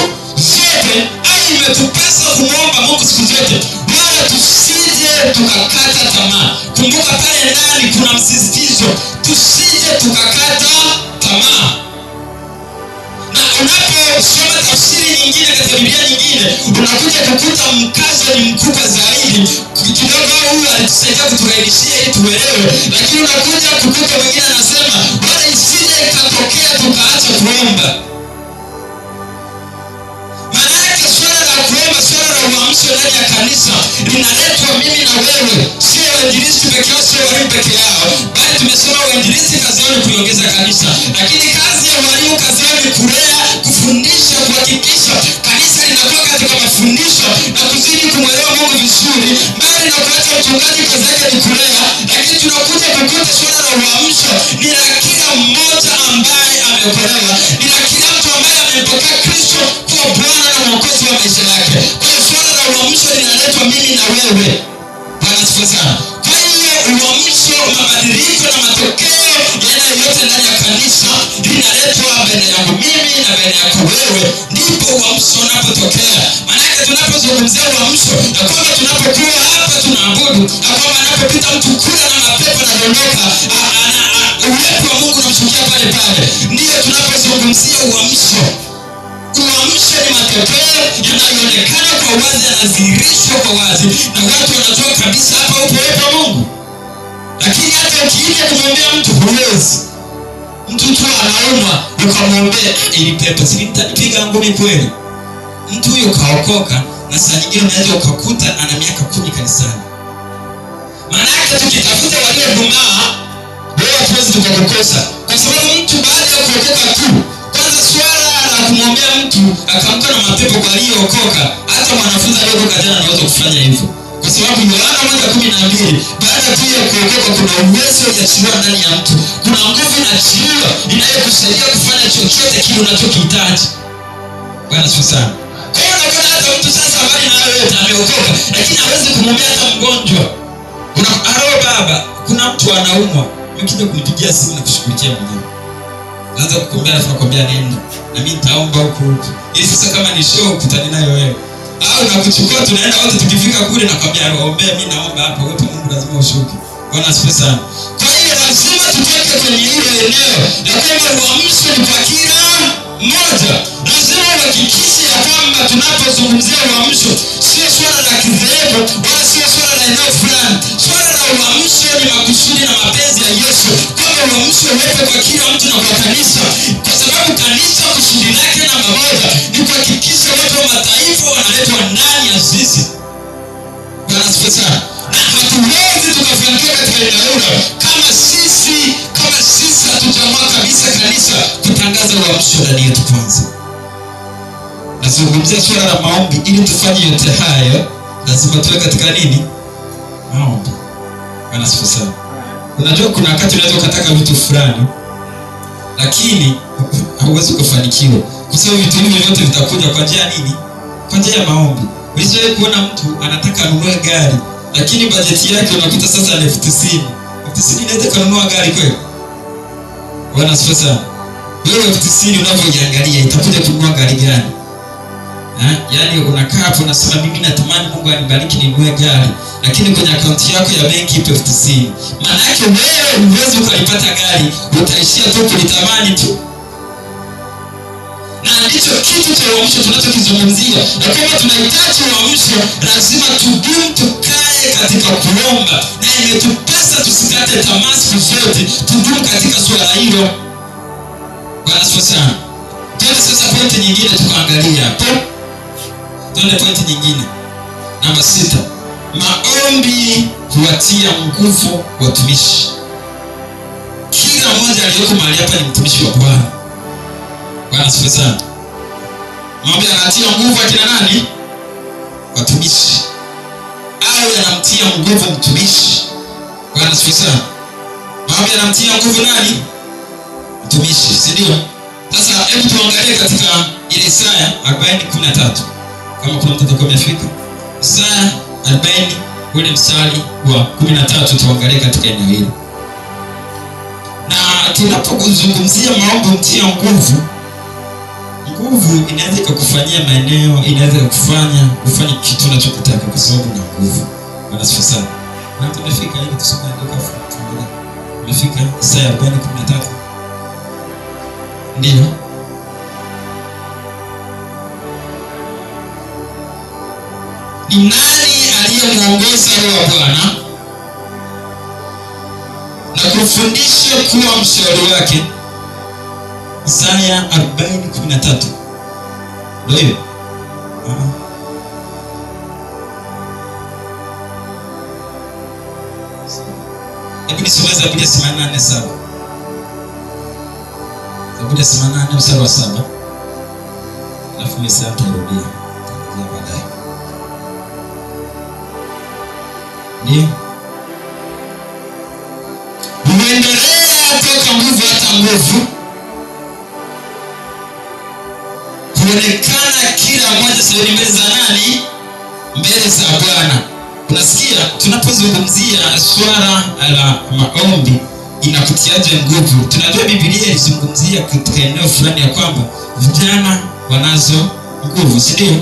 zote, au imetupasa kumwomba Mungu siku zote, wala tusije tukakata tamaa. Kumbuka pale ndani kuna msisitizo, tusije tukakata tamaa. Na unaposoma tafsiri nyingine katika Biblia nyingine, unakuja kukuta mkazo ni mkubwa zaidi. Kidogo huyu alitusaidia kuturahisishia ili tuelewe, lakini unakuja kukuta mwingine anasema wala isije ikatokea tukaacha kuomba. Maana yake swala la kuomba, swala la uamsho ndani ya kanisa linaletwa mimi na wewe, sio wainjilisti peke yao, sio walimu peke yao, bali tumesema wainjilisti kazi yao ni kuongeza kanisa, lakini kazi ya walimu kazi yao ni kulea, kufundisha, kuhakikisha kanisa linakuwa katika mafundisho na kuzidi kumwelewa Mungu vizuri, bali na kuacha mchungaji kazi yake ni kulea. Lakini tunakuja kukuta swala la uamsho ni la kila mmoja ambaye ameokolewa, ni la kila mtu ambaye amempokea Kristo kuwa Bwana na Mwokozi wa maisha yake. Kwa hiyo swala la uamsho linaletwa mimi na wewe. Bwana asifiwe sana. Kwa hiyo uamsho, mabadiliko na matokeo yanayoyote ndani ya kanisa linaletwa baina yangu mimi na baina yako wewe, ndipo uamsho unapotokea. Maanake tunapozungumzia uamsho, na kwamba tunapokuwa hapa tunaabudu, na kwamba anapopita mtu kula na mapepo na dondoka, uwepo wa Mungu unamshukia pale pale. Ndiyo tunapozungumzia uamsho. Uamsho ni matokeo yanayoonekana kwa wazi, yanadhihirishwa kwa wazi, na watu wanajua kabisa hapa upo uwepo wa Mungu. Lakini hata ukienda kumwombea mtu huwezi. Mtu tu anaumwa, ukamwombea ili pepo sitanipiga ngumi kweli. Mtu huyo kaokoka, na saa nyingine unaweza ukakuta ana miaka 10 kanisani. Maana yake tukitafuta waliodumaa, wewe hatuwezi tukakukosa. Kwa sababu mtu baada ya kuokoka tu, kwanza swala la kumwombea mtu akamka na mapepo kwa aliyookoka, hata mwanafunzi aliyeokoka jana anaweza kufanya hivyo. Kwa sababu Yohana 1:12, baada tu ya kuokoka kuna uwezo unaachiliwa ndani ya mtu. Kuna nguvu inaachiliwa inayokusaidia kufanya chochote kile unachokihitaji. Bwana asifiwe sana. Kwa hiyo unakuta hata mtu sasa bali na wewe ameokoka, lakini hawezi kumwombea hata mgonjwa. Halo baba, kuna mtu anaumwa, ukija kunipigia simu na kushughulikia mwenyewe. Naanza kukuombea, alafu nakwambia nenda, na mimi nitaomba huko. Ili sasa kama ni show ukutane nayo wewe. Au nakuchukua tunaenda wote, tukifika kule nakwambia ombea, mimi naomba hapa, wewe Mungu lazima ushuke. Bwana asifiwe sana. Kwa hiyo lazima tutoke kwenye hilo eneo na kwamba uamsho ni kwa kila mmoja. Lazima uhakikishe ya kwamba tunapozungumzia uamsho sio swala la kidhehebu wala sio swala la eneo fulani. Swala la uamsho ni makusudi na mapenzi ya Yesu, kwamba uamsho uwepo kwa kila mtu na kwa kanisa, kwa sababu kanisa kusudi lake namba moja ni kuhakikisha watu wa mataifa wanaletwa ndani ya sisi. Bwana asifiwe sana. Na hatuwezi tukafanikiwa katika eneo hilo kama sisi hatujaamua kabisa kanisa kutangaza uamsho ndani yetu kwanza. Nazungumzia swala la maombi. Ili tufanye yote hayo, lazima tuwe katika nini? Maombi. Bwana asifiwe sana. Unajua kuna wakati unaweza ukataka vitu fulani, lakini hauwezi kufanikiwa, kwa sababu vitu hivi vyote vitakuja kwa njia nini? Kwa njia ya maombi. Ulishawahi kuona mtu anataka anunue gari, lakini bajeti yake unakuta sasa ni 90,000. 90,000 inaweza kununua gari kweli? Bwana asifiwe sana. wewe 90 unavyoiangalia itakuja kununua gari gani? Yaani unakaa hapo unasema mimi natamani Mungu anibariki ninunue gari, lakini kwenye akaunti yako ya benki ipo 90. Maana yake wewe huwezi ukalipata gari, utaishia tu kulitamani tu. Na ndicho kitu cha uamsho tunachokizungumzia. Na kama tunahitaji uamsho, lazima tudumu tukae katika kuomba. Na imetupasa tusikate tamaa siku zote, tudumu katika swala hilo. Bwana asifiwe sana. Twende sasa pointi nyingine tukaangalia hapo. Twende pointi nyingine. Namba 6. Maombi huwatia nguvu watumishi. Kila mmoja aliyoko mahali hapa ni mtumishi wa Bwana. Bwana asifiwe sana. Maombi yanatia nguvu akina nani? Watumishi. Au yanamtia nguvu mtumishi. Bwana asifiwe sana. Maombi yanamtia nguvu nani? Mtumishi, si ndio? Sasa hebu tuangalie katika ile Isaya 40:13. Kama kuna mtu atakuwa amefika. Isaya 40 ule mstari wa 13 tuangalie katika eneo hilo. Na tunapozungumzia maombi mtia nguvu, nguvu inaweza kukufanyia maeneo, inaweza kukufanya ufanye kitu unachotaka kwa sababu na nguvu. Bwana asifiwe sana. Na tumefika ili tusome andiko fupi. Tumefika Isaya 40:13. Ndio. Ni nani aliyemuongoza Roho wa Bwana na kufundisha kuwa mshauri wake? Isaya 40:13. Ndio hiyo. Hebu nisome Zaburi 84:7. Zaburi 84 mstari wa 7. Alafu Isaya tarudia. Baadaye. Ndio. Huendelea toka nguvu hata nguvu, huonekana kila mmoja sawa mbele za nani? Mbele za Bwana. Unasikia, tunapozungumzia swala la maombi inakutiaje nguvu? Tunajua Biblia inazungumzia katika eneo fulani ya kwamba vijana wanazo nguvu, si ndio?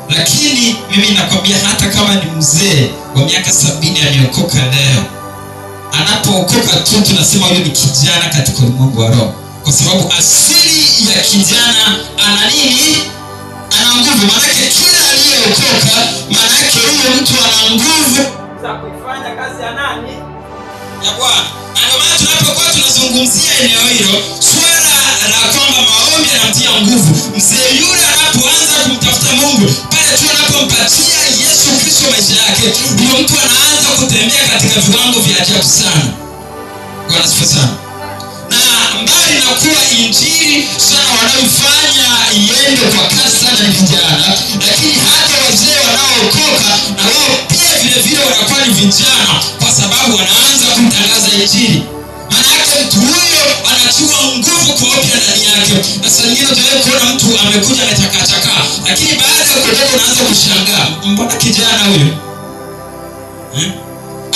Lakini mimi nakwambia hata kama ni mzee wa miaka 70 aliokoka leo, anapookoka tu tunasema huyo ni kijana katika ulimwengu wa roho, kwa sababu asili ya kijana ana nini? Ana nguvu. Maana kila aliyeokoka, maana yake huyo mtu ana nguvu za kufanya kazi ya nani? Ya Bwana. Na ndio maana tunapokuwa tunazungumzia eneo hilo, swala la kwamba maombi yanamtia nguvu, mzee yule anapoanza kumtafuta Mungu, pale tu anapompatia Yesu Kristo maisha yake, huyo mtu anaanza kutembea katika viwango vya ajabu sana. Bwana asifiwe sana. Na mbali na kuwa injili sana wanaoifanya iende kwa kasi sana ni vijana, lakini hata wazee wanaookoka na wao pia vile vile wanakuwa ni vijana, kwa sababu wanaanza kutangaza injili. Maana yake mtu huyo anatiwa nguvu kwa upya ndani yake. Na saa nyingine utawahi kuona mtu amekuja ametaka, lakini baada ya kidogo unaanza kushangaa, mbona kijana huyo?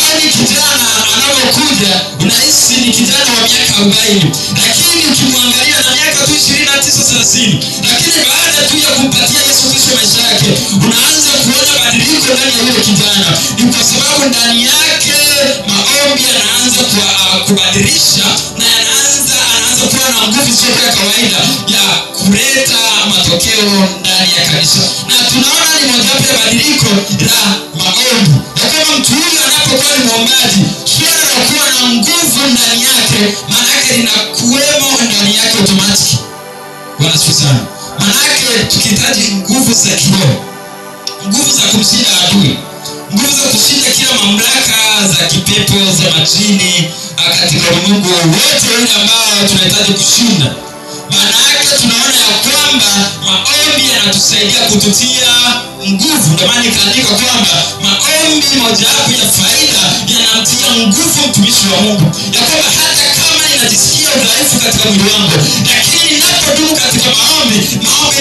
Ani kijana anapokuja unahisi ni kijana wa miaka 40, lakini ukimwangalia na miaka tu 29-30, lakini baada tu ya kumpatia Yesu Kristo maisha yake, unaanza kuona badiliko ndani ya yule kijana. Ni kwa sababu ndani yake maombi yanaanza kubadilisha, na anaanza kuwa na nguvu sio ya kawaida ya kuleta matokeo ndani ya kanisa. Na tunaona ni mojawapo ya badiliko la maombi. Na kama mtu huyu anapokuwa ni mwombaji, swala la kuwa na nguvu ndani yake, maana yake linakuwemo ndani yake automatic. Bwana asifiwe sana. Maana yake tukihitaji nguvu za kiroho, nguvu za kumshinda adui, nguvu za kushinda kila mamlaka za kipepo, za majini katika ulimwengu wote ule ambao tunahitaji kushinda. Maana yake tunaona ya kwamba maombi yanatusaidia kututia nguvu. Ndio maana ikaandika kwamba maombi mojawapo ya faida yanamtia nguvu mtumishi wa Mungu, ya kwamba hata kama ninajisikia udhaifu katika mwili wangu, lakini ninapodumu katika maombi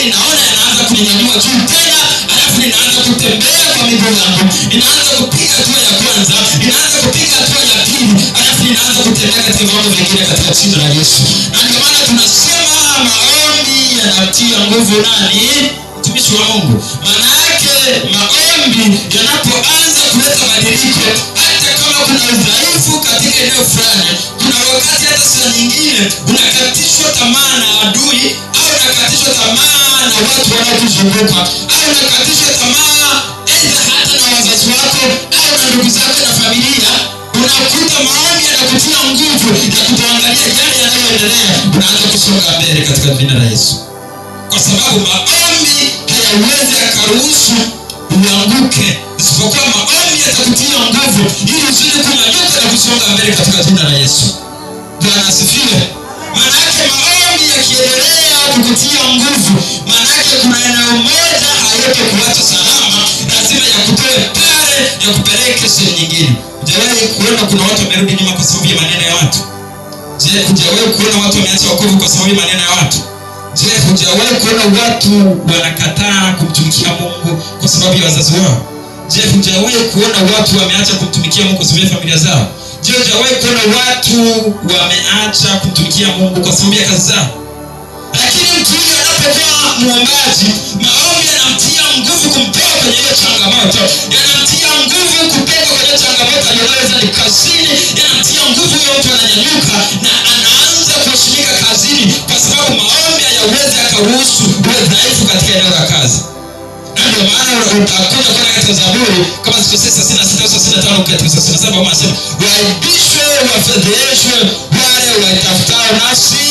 ninaona yanaanza kuninyanyua juu tena. alafu ninaanza kutembea kwa miguu yangu, ninaanza kupiga hatua ya kwanza, ninaanza kupiga hatua ya pili, alafu ninaanza kutembea katika viwango vingine katika jina la Yesu. Na ndio maana tunasema maombi yanatia nguvu nani? Mtumishi wa Mungu. Maana yake maombi yanapoanza kuleta mabadiliko, hata kama kuna udhaifu katika eneo fulani, kuna wakati hata saa nyingine unakatishwa tamaa na adui, au unakatishwa tamaa na watu wanaokuzunguka, au unakatishwa tamaa aidha hata na wazazi wako au na ndugu zako na familia, unakuta maombi yanakutia nguvu ya kutoangalia yale yanayoendelea, unaanza kusonga mbele katika jina la Yesu. Kwa sababu maombi hayawezi yakaruhusu uanguke, isipokuwa maombi yatakutia nguvu ili uzidi kunyanyuka na kusonga mbele katika jina la Yesu. Bwana asifiwe. Maana yake maombi yakiendelea kukutia nguvu, maana yake kuna eneo moja hayatakuacha salama, lazima yakutoe pale ya kupeleke sehemu nyingine. Hujawahi kuona kuna watu wamerudi nyuma kwa sababu ya maneno ya watu? Je, hujawahi kuona watu wameacha wokovu kwa sababu ya maneno ya watu? Je, hujawahi kuona watu wanakataa kumtumikia Mungu kwa sababu ya wazazi wao? Je, hujawahi kuona watu wameacha kumtumikia Mungu kwa sababu ya familia zao? Je, hujawahi kuona watu wameacha kumtumikia Mungu kwa sababu ya kazi zao? Lakini mtu huyu anapokuwa muombaji, maombi yanamtia nguvu kumtoa kwenye hiyo changamoto, yanamtia nguvu kutoka kwenye changamoto aliyoweza ni kazini, yanamtia nguvu huyo mtu ananyanyuka na anaanza kushirika kazini, kwa sababu maombi hayawezi akaruhusu uwe dhaifu katika eneo la kazi. Na ndio maana utakuja kuna katika Zaburi kama sio 66 au 65 katika 67 wanasema waibishwe wafedheshwe wale waitafutao nafsi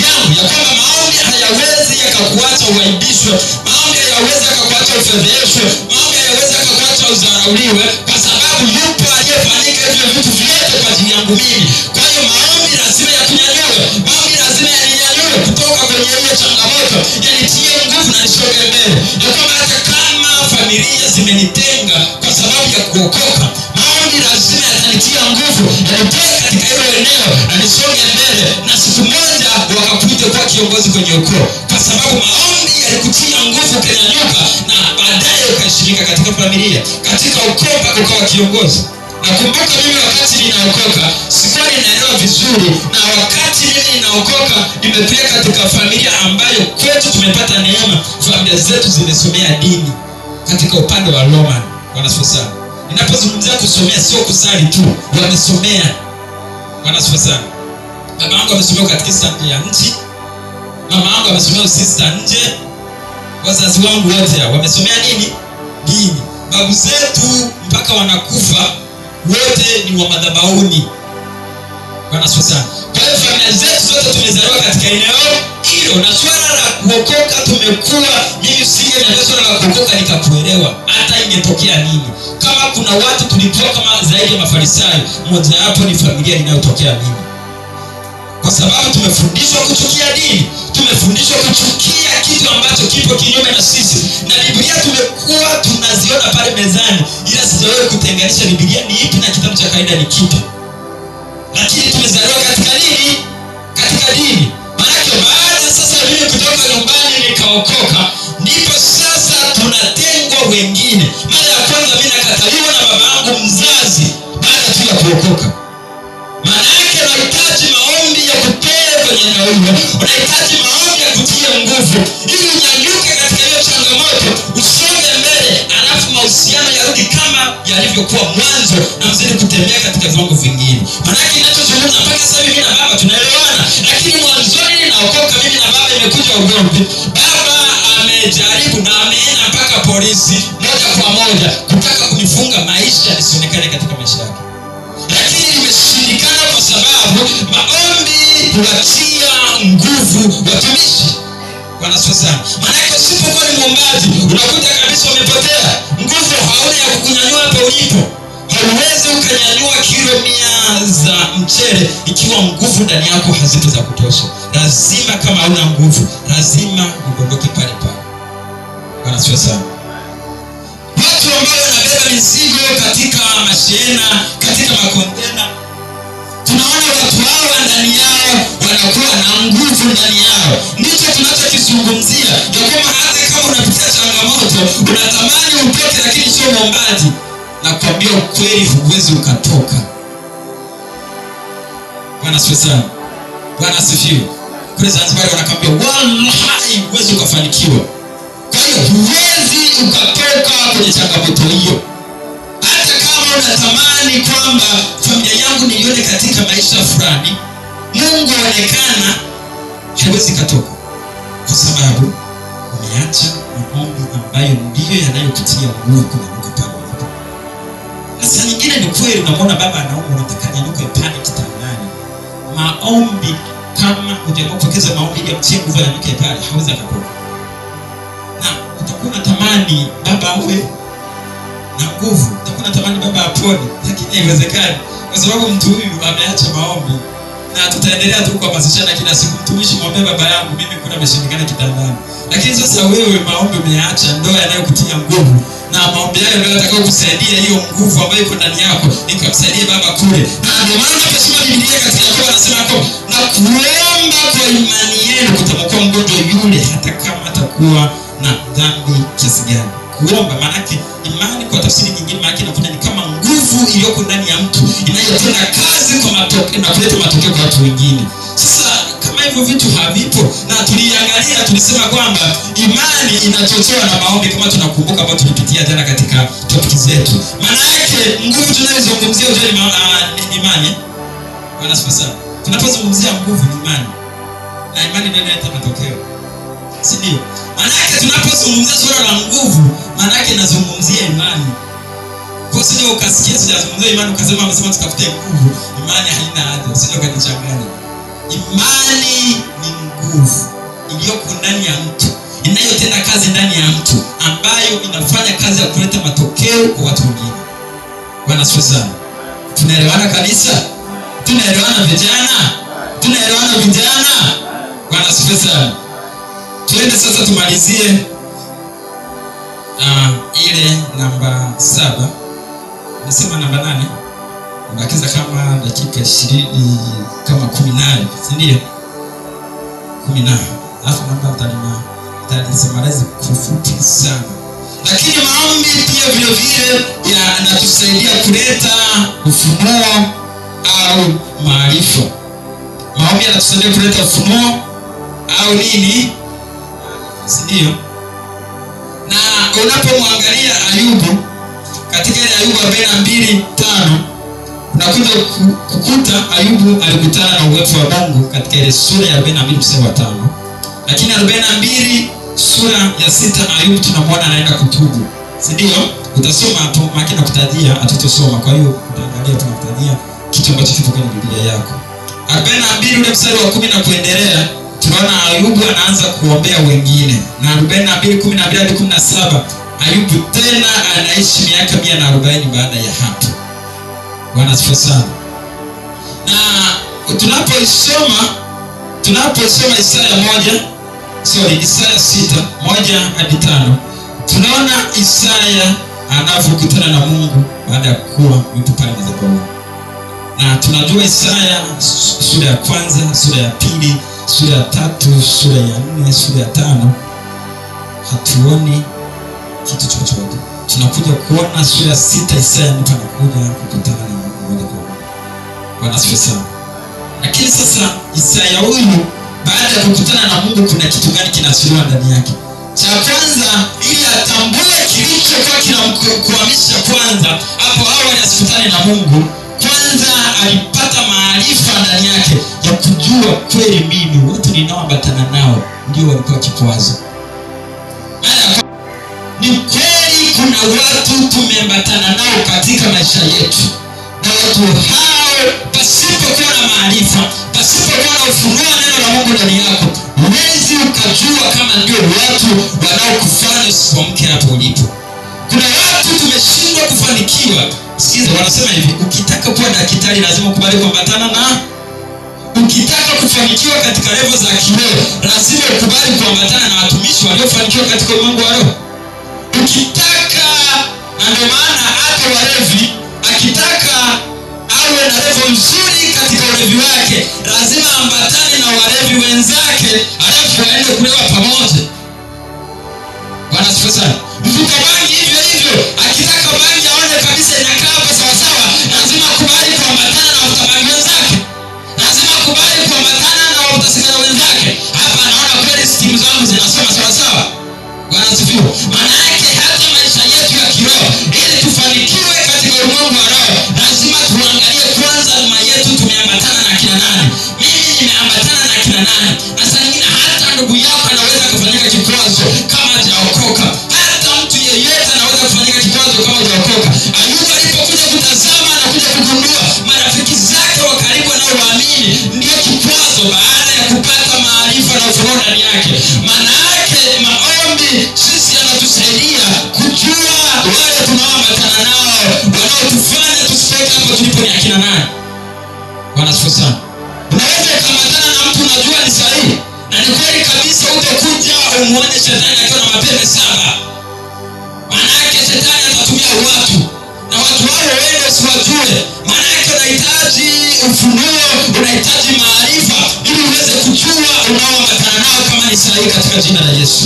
yangu, ya kwamba maombi hayawezi yakakuacha uaibishwe, maombi hayawezi yakakuacha ufedheshwe, maombi hayawezi yakakuacha udharauliwe, kwa sababu yupo aliyefanyika hivyo vitu vyote kwa ajili yangu mimi. Kwa hiyo maombi lazima yakunyanyue, maombi lazima yaninyanyue kutoka kwenye hiyo changamoto, yanitie nguvu na nisonge mbele. Ya kwamba hata kama familia zimenitenga kwa sababu ya kuokoka, maombi lazima yatanitia nguvu, yanitoe katika hilo eneo na nisonge mbele, na siku moja wakakuita kwa kiongozi kwenye ukoo, kwa sababu maombi yalikutia nguvu ukanyanyuka, na baadaye ukashirika katika familia, katika ukoo mpaka ukawa kiongozi. Nakumbuka mimi wakati ninaokoka sikuwa ninaelewa vizuri, na wakati mimi ninaokoka nimepeleka katika familia ambayo kwetu tumepata neema, familia zetu zimesomea dini katika upande wa Roman. Wanasifa sana. Ninapozungumzia kusomea sio kusali tu, wamesomea. Wanasifa sana. Baba yangu amesomea katika ya nchi, mama yangu amesomea sister nje, wazazi wangu wote wamesomea nini? Dini. Babu zetu mpaka wanakufa wote ni wa madhabahuni. Wanasifa sana. Kwa hiyo familia zetu zote tumezaliwa katika eneo hilo, na swala la kuokoka tumekuwa, mimi sige na swala la kuokoka nikakuelewa hata ingetokea nini. Kama kuna watu tulikuwa kama zaidi ya Mafarisayo, mmoja wapo ni familia ninayotokea mimi. Kwa sababu tumefundishwa kuchukia dini, tumefundishwa kuchukia kitu ambacho kipo kinyume na sisi, na Biblia tumekuwa tunaziona pale mezani, ila sijawahi kutenganisha Biblia ni ipi na kitabu cha kaida ni kipi. Lakini tumezaliwa katika nini? Katika dini. Maana baada sasa mimi kutoka nyumbani nikaokoka, ndipo sasa tunatengwa wengine. Mara ya kwanza mimi nakataliwa na baba yangu mzazi baada tu ya kuokoka. Maana yake unahitaji maombi ya kutoa kwenye eneo hilo, unahitaji maombi ya kutia nguvu ili unyanyuke katika hiyo changamoto, usonge mbele, alafu mahusiano yarudi kama yalivyokuwa mwanzo, na mzidi kutembea katika viwango vingine. Maana yake ninachozungumza mpaka sasa mimi na baba tunaelewana, lakini mwanzoni ninaokoka mimi na baba imekuja ugomvi. Baba amejaribu na ameenda mpaka polisi moja kwa moja kutaka kunifunga maisha nisionekane katika maisha yake, lakini imeshindikana kwa sababu maombi huwatia nguvu watumishi. Wanasifa sana. Maana yake usipokuwa ni muombaji unakuta kabisa umepotea. Nguvu hauna ya kukunyanyua hapo ulipo. Hauwezi ukanyanyua kilo 100 za mchele ikiwa nguvu ndani yako hazipo za kutosha. Lazima kama hauna nguvu, lazima udondoke pale pale. Wanasifa sana. Watu ambao wanabeba mizigo katika mashina, katika makontena, tunaona watu hao ndani yao wanakuwa na nguvu nguvu ndani yao. Ndicho tunachokizungumzia, ya kwamba hata kama unapitia changamoto, unatamani utoke lakini sio mwombaji, nakwambia ukweli, huwezi ukatoka. Bwana asifiwe. Bwana asifiwe. Kule Zanzibar wanakwambia wallahi huwezi ukafanikiwa. Kwa hiyo huwezi ukatoka kwenye changamoto hiyo. Hata kama unatamani kwamba familia yangu niione katika maisha fulani, Mungu aonekana, haiwezi katoka, kwa sababu umeacha maombi ambayo ndiyo yanayokutia nguvu kuinuka pale ulipo. Na saa nyingine ni kweli unamwona baba anaomba, unataka nyanyuke pale kitandani. Maombi, kama hujapokeza maombi ili amtie nguvu anyanyuke pale, hawezi akatoka. Na utakuwa unatamani baba awe na nguvu, utakuwa unatamani baba apone, lakini haiwezekani kwa sababu mtu huyu ameacha maombi. Na tutaendelea tu kuhamasishana kila siku, mtumishi mwombe baba yangu, mimi kuna nimeshindikana kitandani. Lakini sasa wewe maombi umeacha, ndio yanayokutia nguvu, na maombi hayo ndio yatakao kusaidia hiyo nguvu ambayo iko ndani yako ikamsaidie baba kule. Na ndio maana tunasoma Biblia katika Yakobo anasema na kuomba kwa imani yenu kutamwokoa mgonjwa yule, hata kama atakuwa na dhambi kiasi gani. Kuomba maana yake imani, kwa tafsiri nyingine maana yake inakuwa ni kama nguvu iliyoko ndani ya mtu inayotenda kazi kwa matokeo na kuleta matokeo kwa watu wengine. Sasa kama hivyo vitu havipo, na tuliangalia tulisema kwamba imani inachochewa na maombi, kama tunakumbuka hapo tulipitia jana katika topic zetu. Maana yake nguvu tunayozungumzia ni imani. Bwana asifiwe. Tunapozungumzia nguvu ni imani, na imani ndio inaleta matokeo, si ndio? Maana yake tunapozungumzia swala la nguvu, maana yake nazungumzia imani. Kwa sio ukasikia sijazungumzia imani ukasema amesema tukafute nguvu, imani haina haja, usije ukanichanganya. Imani ni nguvu iliyoko ndani ya mtu, inayotenda kazi ndani ya mtu, ambayo inafanya kazi ya kuleta matokeo kwa watu wengine. Bwana asifiwe. Tunaelewana kanisa? Tunaelewana vijana? Tunaelewana vijana? Bwana asifiwe. Tuende sasa tumalizie ile namba 7. Nisema namba 8. Mbakiza kama dakika 20 kama 18, si ndio? 18. Alafu namba tutasimaliza kufupi sana. Lakini maombi pia vile vile yanatusaidia kuleta ufunuo au maarifa. Maombi yanatusaidia kuleta ufunuo au nini? Ndio. Na unapomwangalia Ayubu katika ile Ayubu 42:5, unakuja kukuta Ayubu alikutana na uwepo wa Mungu katika ile sura ya 42 mstari wa 5. Lakini 42 sura ya 6 Ayubu tunamwona anaenda kutubu, si ndio? Utasoma hapo makina kutajia, atutosoma. Kwa hiyo utaangalia tunakutajia kitu ambacho kipo kwenye Biblia yako. 42 ule mstari wa 10 na kuendelea, tunaona Ayubu anaanza kuombea wengine. Na 42:12 hadi 17, Ayubu tena anaishi miaka 140 baada ya hapo. Bwana asifiwe sana. Na tunapoisoma Isaya 6:1 hadi 5, tunaona Isaya anavyokutana na Mungu baada ya kuwa yupo pale madhabahuni. Na tunajua Isaya sura ya 1, sura ya 2, sura ya 3, sura ya 4, sura ya 5, hatuoni kitu chochote. Tunakuja kuona sura ya 6 Isaya ndipo anakuja kukutana na Mungu moja kwa moja. Bwana asifiwe sana. Lakini sasa Isaya huyu baada ya kukutana na Mungu, kuna kitu gani kinasiriwa ndani yake? Cha kwanza, ili atambue kilichokuwa kinamkwamisha kwanza hapo awali asikutane na Mungu, kwanza alipata maarifa ndani yake ya kujua kweli mimi wote ninaoambatana nao ndio walikuwa kikwazo. Ni kweli kuna watu tumeambatana nao katika maisha yetu, na watu hao pasipokuwa na maarifa, pasipokuwa na ufunuo neno la Mungu ndani yako, huwezi ukajua kama ndio watu wanaokufanya usiamke hapo ulipo. Kuna watu tumeshindwa kufanikiwa. Sikiza, wanasema hivi, ukitaka kuwa daktari lazima ukubali kuambatana na. Ukitaka kufanikiwa katika level za kiroho, lazima ukubali kuambatana na watumishi waliofanikiwa katika ulimwengu wa roho. Ukitaka, na ndio maana hata walevi akitaka awe na level nzuri katika ulevi wake, lazima ambatane na walevi wenzake, alafu waende kulewa pamoja. Bwana asifiwe sana. Mvuta bangi hivyo hivyo, akitaka bangi aone kabisa inakaa hapa sawa sawa, lazima kubali kuambatana na wavuta bangi wenzake. Lazima kubali kuambatana na wavuta sigara wenzake. Hapa anaona kweli stimu zangu zinasoma sawa sawa. Bwana asifiwe. Maana yake hata maisha yetu ya kiroho, ili tufanikiwe katika ulimwengu wa roho, lazima tuangalie kwanza alma yetu tumeambatana na kina nani. Mimi nimeambatana na kina nani? Na saa nyingine hata ndugu yako anaweza kufanyika kikwazo kama hajaokoka. Hata mtu yeyote anaweza kufanyika kikwazo kama hajaokoka. Ayubu alipokuja kutazama na kuja kugundua marafiki zake wa karibu wanaoamini ndio kikwazo, baada ya kupata maarifa na ufunuo ndani yake. Maana yake maombi sisi yanatusaidia kujua wale tunaoambatana nao, wanaotufanya tusitoke hapo tulipo ni akina nani. Bwana asifiwe sana. Unaweza kuambatana na mtu unajua ni sahihi, na ni kweli kabisa, utakuja umuone shetani akiwa na mapembe 7. Maana yake shetani atatumia watu, na watu wao wewe usiwajue. Maana yake unahitaji ufunuo, unahitaji maarifa ili uweze kujua unaoambatana nao kama ni sahihi, katika jina la Yesu.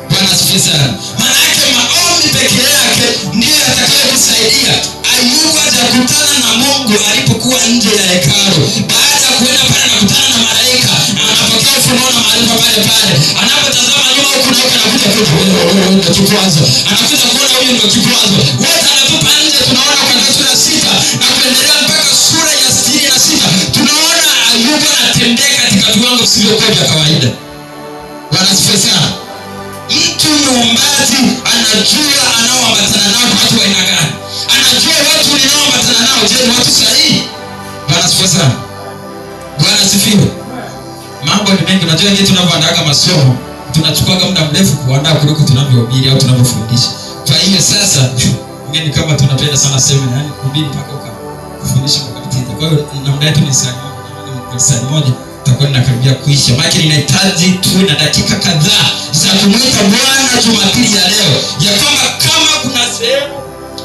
Bwana asifiwe sana. Maana yake maombi peke yake ndiyo yatakayokusaidia. Ayubu hajakutana na Mungu alipokuwa nje ya hekalu. Baada ya kuenda pale anakutana na malaika, na anapokea ufunuo na maarifa pale pale. Anapotazama nyuma huko na huko, anakuja ndio kikwazo. Anakuja kuona huyu ndio kikwazo. Wote anatupa nje. Tunaona kwa sura 6 na kuendelea mpaka sura ya 66. Tunaona Ayubu anatembea katika viwango visivyokuwa vya kawaida. Bwana asifiwe sana. Mtu muombaji anajua anaoambatana nao watu wa aina gani. Anajua watu ninaoambatana nao, je, ni watu sahihi? Bwana asifiwe sana. Bwana asifiwe. Mambo ni mengi. Unajua nini, tunapoandaa masomo tunachukua muda mrefu kuandaa kuliko tunavyohubiri au tunavyofundisha. Kwa hiyo sasa ngeni kama tunapenda sana seminar, yani kuhubiri mpaka ukafundisha kwa kapitita. Kwa hiyo namna yetu ni saa moja tutakuwa nakaribia kuisha. Maana ninahitaji tuwe na dakika kadhaa za kumwita Bwana Jumapili ya leo, ya kwamba kama kuna sehemu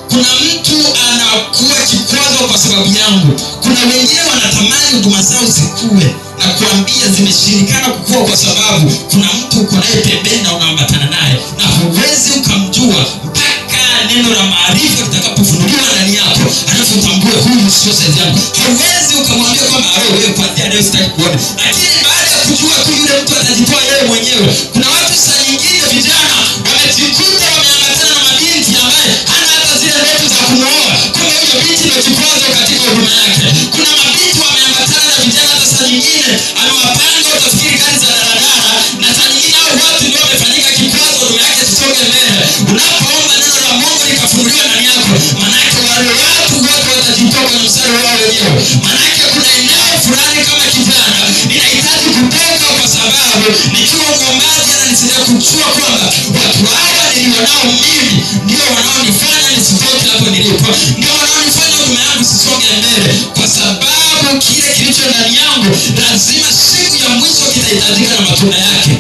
kuna mtu anakuwa kikwazo kwa sababu yangu. Kuna wengine wanatamani huduma zao zikue, na kuambia zimeshirikana kukua kwa sababu kuna mtu uko naye pembeni na unaambatana naye, na huwezi ukamjua mpaka neno la maarifa litakapofunuliwa ndani yako, alafu utambue huyu sio saizi yangu. Hauwezi ukamwambia kwamba wewe kuanzia leo sitaki kuona, lakini baada ya kujua tu yule mtu atajitoa yeye mwenyewe. Kuna watu saa nyingine vijana wamejikuta wameambatana na mabinti ambaye hana hata zile ndoto za kumwoa, kumbe huyo binti ndio kikwazo katika huduma yake. Kuna mabinti wameambatana na vijana hata saa nyingine amewapanga utafikiri gari za daladala, na saa nyingine hao watu ndio wamefanyika kikwazo huduma yake tusonge mbele. Unapoomba neno la Mungu likafunuliwa ndani yako, maana yake wale watu wote watajitoa kwenye mstari wao wenyewe. Maana yake kuna eneo fulani kama kijana ninahitaji kutoka, kwa sababu nikiwa mwombaji ananisaidia kujua kwamba watu hawa nilionao mimi ndio wanaonifanya nisitoke hapo nilipo, ndio wanaonifanya huduma yangu sisonge mbele, kwa sababu kile kilicho ndani yangu lazima siku ya mwisho kitahitajika na matunda yake.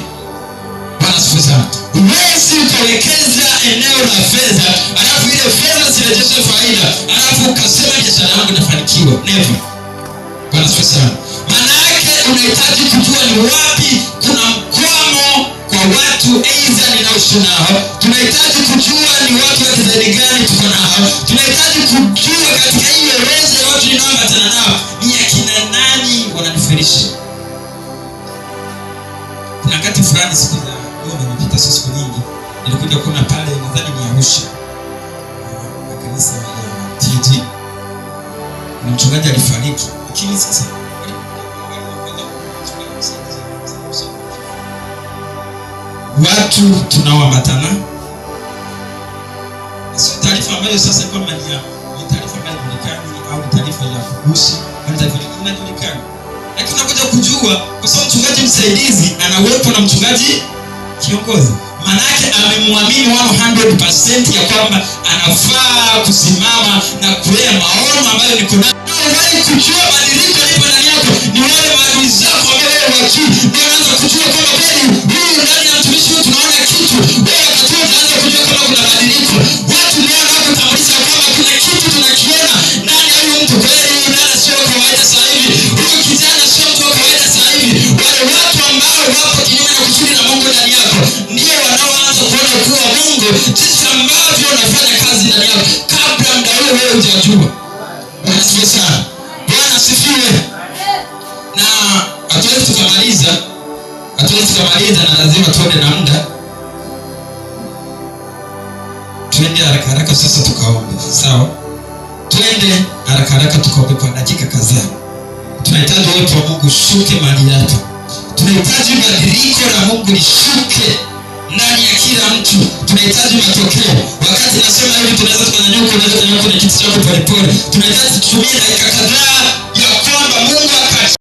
Bwana asifiwe sana. Huwezi ukawekeza eneo la fedha alafu ile fedha zirejeshe faida alafu ukasema biashara yangu inafanikiwa. Never. Bwana asifiwe sana. Maana yake unahitaji kujua ni wapi kuna mkwamo kwa watu aidha ninaoishi nao. Tunahitaji kujua ni watu wa kizazi gani tuko nao. Tunahitaji kujua katika hiyo orodha ya watu ninaoambatana nao ni akina nani wananifirisha. Kuna wakati fulani siku za nimepita siku nyingi nilikuja kuona pale, nadhani ni Arusha, kanisa la TG, na mchungaji alifariki. Lakini sasa watu tunaoambatana, sio taarifa ambayo sasa kama ni taarifa ambayo inajulikana au taarifa ya kuhusu au taarifa inajulikana, lakini unakuja kujua kwa sababu mchungaji msaidizi anawepo na mchungaji kiongozi. Maana yake amemwamini 100% ya kwamba anafaa kusimama na kulea maono ambayo niko nayo. Wewe kujua badiliko lipo ndani yako, ni wale maadui zako ambao wewe wajui, ndio unaanza kujua kwamba kweli huyu ndani ya mtumishi huyu tunaona kitu. Wewe wakati unaanza kujua kama kuna badiliko, watu ndio wanakutambulisha kwamba kuna kitu tunakiona ndani ya huyu mtu. Kweli dada sio wewe hujajua. Bwana asifiwe sana. Bwana asifiwe. Na hatuwezi tukamaliza na lazima tuende na muda. Twende haraka sasa tukaombe. Sawa? Twende haraka tukaombe kwa dakika kadhaa. Tunahitaji uwepo wa Mungu shuke mahali hapa. Tunahitaji badiliko la Mungu lishuke ndani ya kila mtu. Tunahitaji matokeo. Wakati nasema hivi tunaweza tukanyanyuka na kiti chako polepole. Tunahitaji tutumie dakika kadhaa